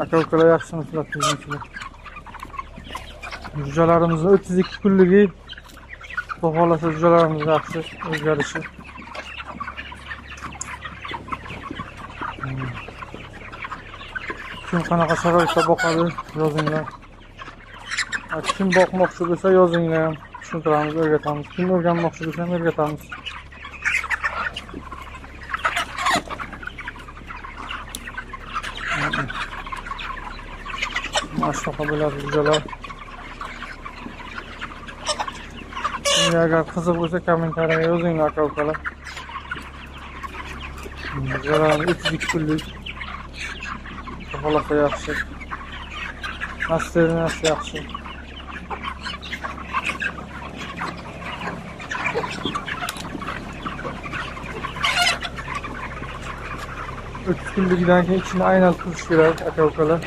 Aka-ukalar yaxshimisizlar, biznikilar? Jo'jalarimizni 32 kunligi Xudo xolasa jo'jalarimiz yaxshi o'zgarishi. Kim qanaqa sharoitda boqadi yozinglar. Kim boqmoqchi bo'lsa yozinglar ham tushuntiramiz, o'rgatamiz. Kim o'rganmoqchi bo'lsa ham o'rgatamiz. Mashnaqa bo'ladi jo'jalar. Agar qiziq bo'lsa kommentariyaga yozinglar aka-ukalar. Jo'jalarimiz 32 kunlik. Xolasa yaxshi. Nasibinasi yaxshi. Kunligidan keyin ichini aylantirib kerak aka-ukalar.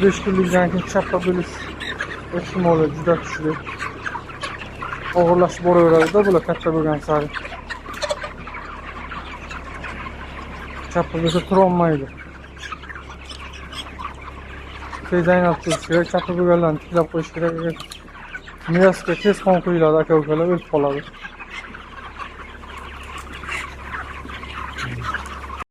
Besh kunlikdan keyin chappa bo'lish ehtimoli juda kuchli. Og'irlashib boraveradi-da, bular katta bo'lgan sari. Chappa bo'lsa turolmaydi. Tez aylantirib kerak, chappa bo'lganlarni tiklab qo'yish kerak. Miyasiga tez qon quyiladi aka-ukalar, o'lib qoladi.